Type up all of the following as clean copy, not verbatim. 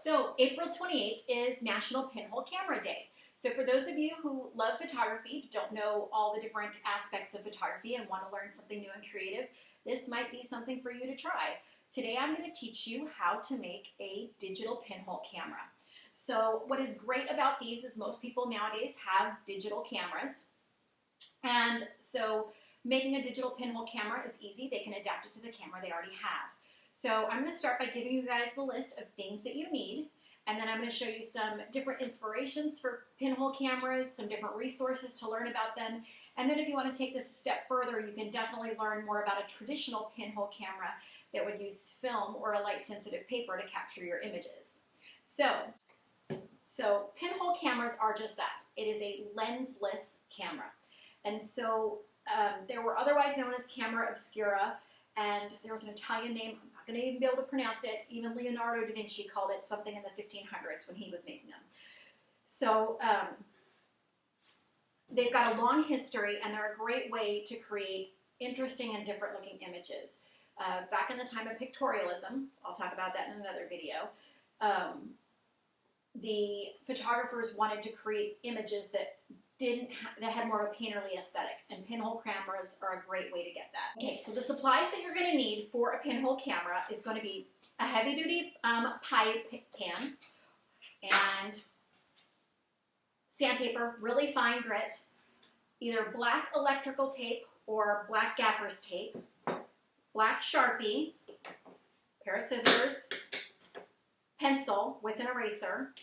So April 28th is National Pinhole Camera Day. So for those of you who love photography, but don't know all the different aspects of photography and want to learn something new and creative, this might be something for you to try. Today I'm going to teach you how to make a digital pinhole camera. So what is great about these is most people nowadays have digital cameras. And so making a digital pinhole camera is easy. They can adapt it to the camera they already have. So I'm going to start by giving you guys the list of things that you need, and then I'm going to show you some different inspirations for pinhole cameras, some different resources to learn about them, and then if you want to take this a step further, you can definitely learn more about a traditional pinhole camera that would use film or a light-sensitive paper to capture your images. So pinhole cameras are just that. It is a lensless camera. And so they were otherwise known as camera obscura, and there was an Italian name, I'm not going to even be able to pronounce it, even Leonardo da Vinci called it something in the 1500s when he was making them. So they've got a long history, and they're a great way to create interesting and different looking images. Back in the time of pictorialism, I'll talk about that in another video, the photographers wanted to create images that had more of a painterly aesthetic, and pinhole cameras are a great way to get that. Okay, so the supplies that you're going to need for a pinhole camera is going to be a heavy-duty pie pan and sandpaper, really fine grit, either black electrical tape or black gaffer's tape, black Sharpie, pair of scissors, pencil with an eraser,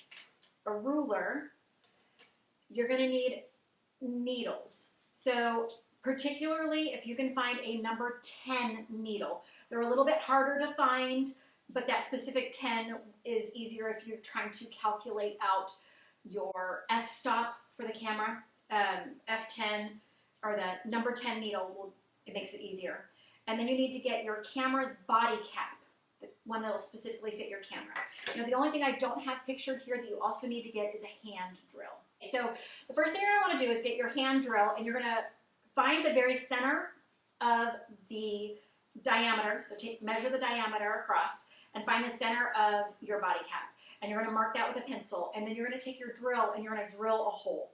a ruler. You're going to need needles. So particularly if you can find a number 10 needle. They're a little bit harder to find, but that specific 10 is easier if you're trying to calculate out your f-stop for the camera. F10 or the number 10 needle, it makes it easier. And then you need to get your camera's body cap, the one that will specifically fit your camera. Now, the only thing I don't have pictured here that you also need to get is a hand drill. So the first thing you're going to want to do is get your hand drill, and you're going to find the very center of the diameter. So measure the diameter across and find the center of your body cap. And you're going to mark that with a pencil. And then you're going to take your drill and you're going to drill a hole.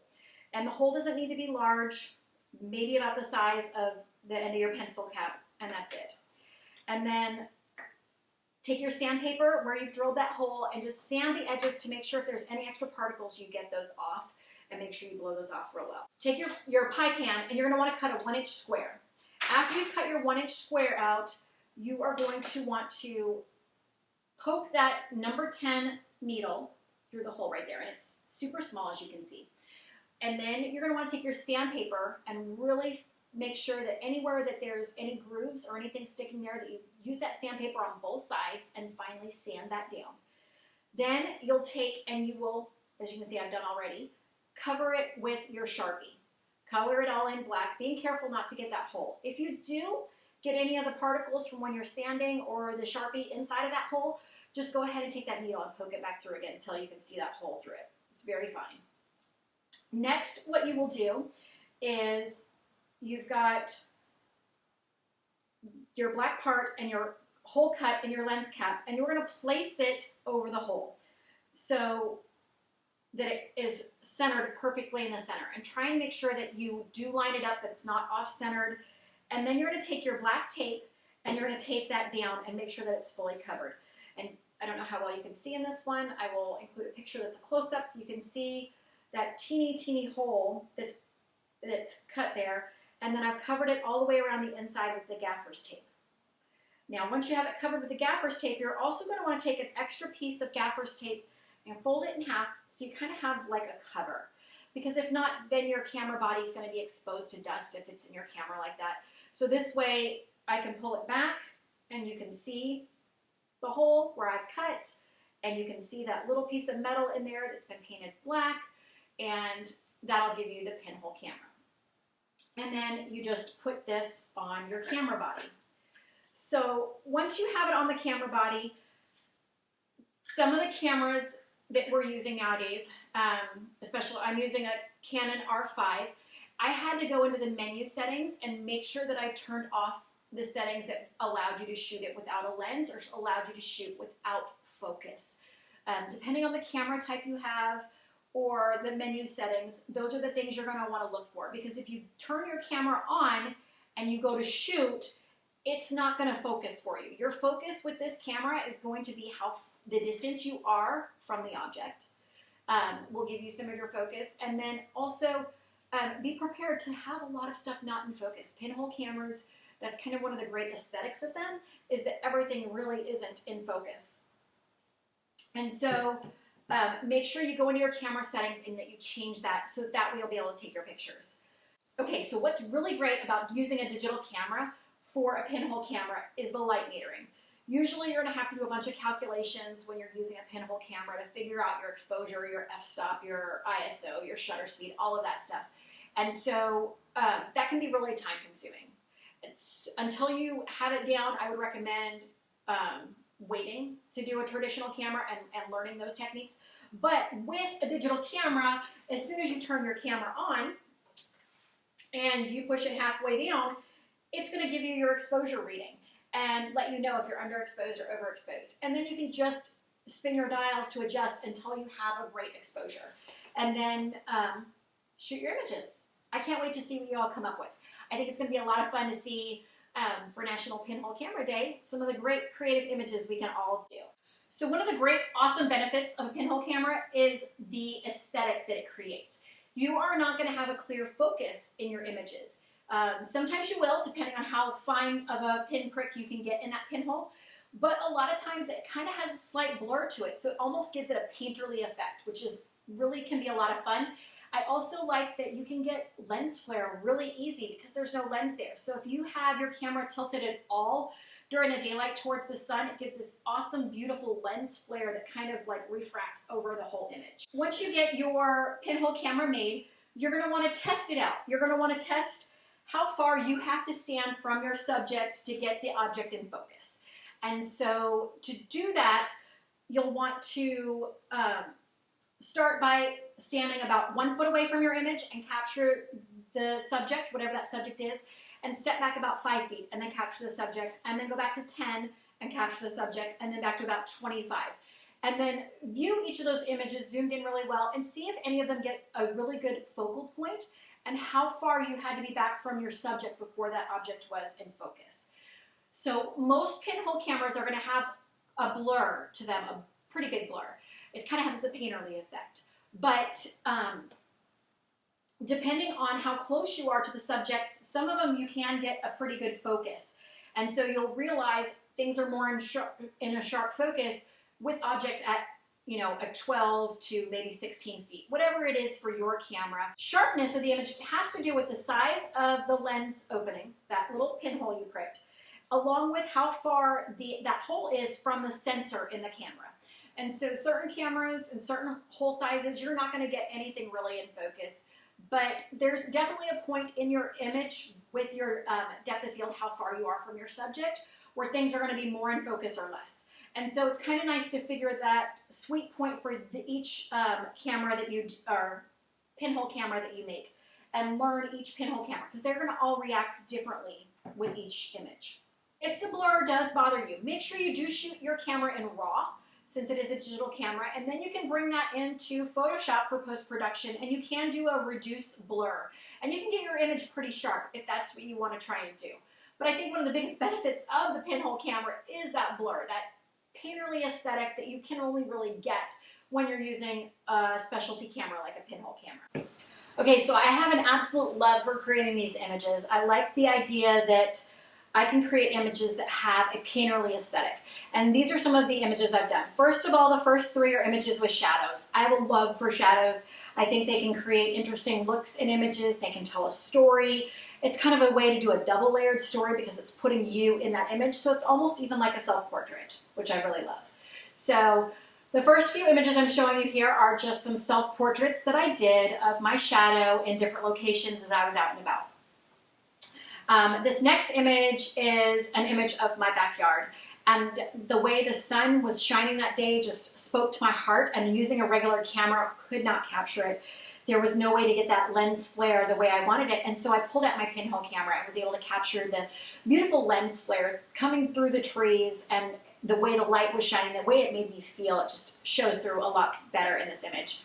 And the hole doesn't need to be large, maybe about the size of the end of your pencil cap, and that's it. And then take your sandpaper where you've drilled that hole and just sand the edges to make sure if there's any extra particles, you get those off, and make sure you blow those off real well. Take your pie pan, and you're going to want to cut a 1-inch square. After you've cut your 1-inch square out, you are going to want to poke that number 10 needle through the hole right there, and it's super small, as you can see. And then you're going to want to take your sandpaper and really make sure that anywhere that there's any grooves or anything sticking there, that you use that sandpaper on both sides and finally sand that down. Then you'll take and you will, as you can see I've done already, cover it with your Sharpie. Color it all in black, being careful not to get that hole. If you do get any of the particles from when you're sanding or the Sharpie inside of that hole, just go ahead and take that needle and poke it back through again until you can see that hole through it. It's very fine. Next, what you will do is you've got your black part and your hole cut in your lens cap, and you're going to place it over the hole so that it is centered perfectly in the center. And try and make sure that you do line it up, that it's not off-centered. And then you're going to take your black tape and you're going to tape that down and make sure that it's fully covered. And I don't know how well you can see in this one. I will include a picture that's a close-up so you can see that teeny hole that's cut there. And then I've covered it all the way around the inside with the gaffer's tape. Now, once you have it covered with the gaffer's tape, you're also going to want to take an extra piece of gaffer's tape and fold it in half so you kind of have like a cover. Because if not, then your camera body is going to be exposed to dust if it's in your camera like that. So this way, I can pull it back and you can see the hole where I've cut, and you can see that little piece of metal in there that's been painted black, and that'll give you the pinhole camera. And then you just put this on your camera body. So once you have it on the camera body, some of the cameras that we're using nowadays, especially I'm using a Canon R5, I had to go into the menu settings and make sure that I turned off the settings that allowed you to shoot it without a lens or allowed you to shoot without focus. Depending on the camera type you have or the menu settings, those are the things you're going to want to look for, because if you turn your camera on and you go to shoot, it's not going to focus for you. Your focus with this camera is going to be the distance you are from the object. Will give you some of your focus, and then also be prepared to have a lot of stuff not in focus. Pinhole cameras, that's kind of one of the great aesthetics of them, is that everything really isn't in focus. And so make sure you go into your camera settings and that you change that so that way you'll be able to take your pictures. Okay, so what's really great about using a digital camera for a pinhole camera is the light metering. Usually you're going to have to do a bunch of calculations when you're using a pinhole camera to figure out your exposure, your f-stop, your ISO, your shutter speed, all of that stuff. And so that can be really time consuming. Until you have it down, I would recommend waiting to do a traditional camera and learning those techniques. But with a digital camera, as soon as you turn your camera on and you push it halfway down, it's going to give you your exposure reading and let you know if you're underexposed or overexposed. And then you can just spin your dials to adjust until you have a great exposure. And then shoot your images. I can't wait to see what you all come up with. I think it's going to be a lot of fun to see for National Pinhole Camera Day some of the great creative images we can all do. So one of the great awesome benefits of a pinhole camera is the aesthetic that it creates. You are not going to have a clear focus in your images. Sometimes you will, depending on how fine of a pinprick you can get in that pinhole, but a lot of times it kind of has a slight blur to it, so it almost gives it a painterly effect, which is really can be a lot of fun. I also like that you can get lens flare really easy because there's no lens there. So if you have your camera tilted at all during the daylight towards the sun, it gives this awesome, beautiful lens flare that kind of like refracts over the whole image. Once you get your pinhole camera made, you're going to want to test it out. You're going to want to test how far you have to stand from your subject to get the object in focus. And so to do that, you'll want to start by standing about 1 foot away from your image and capture the subject, whatever that subject is, and step back about 5 feet and then capture the subject, and then go back to 10 and capture the subject, and then back to about 25. And then view each of those images zoomed in really well and see if any of them get a really good focal point and how far you had to be back from your subject before that object was in focus. So most pinhole cameras are going to have a blur to them, a pretty big blur. It kind of has a painterly effect. But depending on how close you are to the subject, some of them you can get a pretty good focus. And so you'll realize things are more in a sharp focus with objects at, you know, a 12 to maybe 16 feet, whatever it is for your camera. Sharpness of the image has to do with the size of the lens opening, that little pinhole you pricked, along with how far that hole is from the sensor in the camera. And so certain cameras and certain hole sizes, you're not going to get anything really in focus. But there's definitely a point in your image with your depth of field, how far you are from your subject, where things are going to be more in focus or less. And so it's kind of nice to figure that sweet point for each camera that you, or pinhole camera that you make, and learn each pinhole camera, because they're going to all react differently with each image. If the blur does bother you, make sure you do shoot your camera in RAW, since it is a digital camera, and then you can bring that into Photoshop for post-production, and you can do a reduce blur. And you can get your image pretty sharp if that's what you want to try and do. But I think one of the biggest benefits of the pinhole camera is that blur, that painterly aesthetic that you can only really get when you're using a specialty camera like a pinhole camera. Okay, so I have an absolute love for creating these images. I like the idea that I can create images that have a painterly aesthetic. And these are some of the images I've done. First of all, the first 3 are images with shadows. I have a love for shadows. I think they can create interesting looks in images. They can tell a story. It's kind of a way to do a double layered story because it's putting you in that image. So it's almost even like a self-portrait, which I really love. So the first few images I'm showing you here are just some self-portraits that I did of my shadow in different locations as I was out and about. This next image is an image of my backyard, and the way the sun was shining that day just spoke to my heart, and using a regular camera could not capture it. There was no way to get that lens flare the way I wanted it, and so I pulled out my pinhole camera and was able to capture the beautiful lens flare coming through the trees, and the way the light was shining, the way it made me feel, it just shows through a lot better in this image.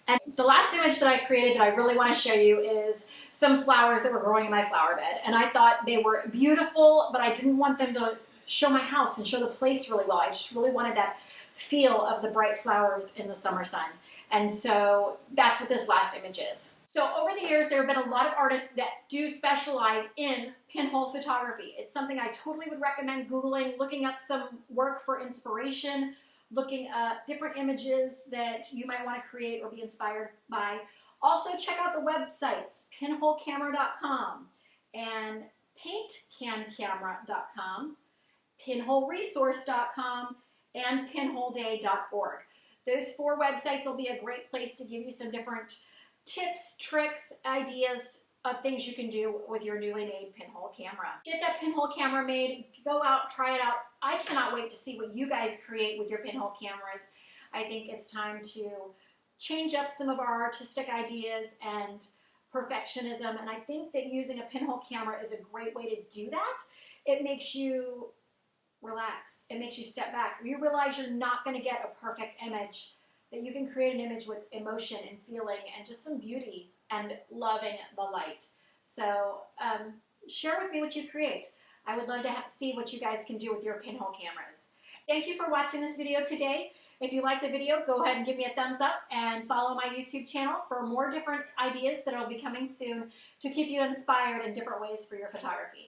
And the last image that I created that I really want to show you is some flowers that were growing in my flower bed. And I thought they were beautiful, but I didn't want them to show my house and show the place really well. I just really wanted that feel of the bright flowers in the summer sun. And so that's what this last image is. So over the years, there have been a lot of artists that do specialize in pinhole photography. It's something I totally would recommend Googling, looking up some work for inspiration, looking at different images that you might want to create or be inspired by. Also check out the websites, pinholecamera.com and paintcancamera.com, pinholeresource.com, and pinholeday.org. Those 4 websites will be a great place to give you some different tips, tricks, ideas of things you can do with your newly made pinhole camera. Get that pinhole camera made, go out, try it out. I cannot wait to see what you guys create with your pinhole cameras. I think it's time to change up some of our artistic ideas and perfectionism, and I think that using a pinhole camera is a great way to do that. It makes you relax. It makes you step back. You realize you're not going to get a perfect image, that you can create an image with emotion and feeling and just some beauty and loving the light. So share with me what you create. I would love to see what you guys can do with your pinhole cameras. Thank you for watching this video today. If you like the video, go ahead and give me a thumbs up and follow my YouTube channel for more different ideas that will be coming soon to keep you inspired in different ways for your photography.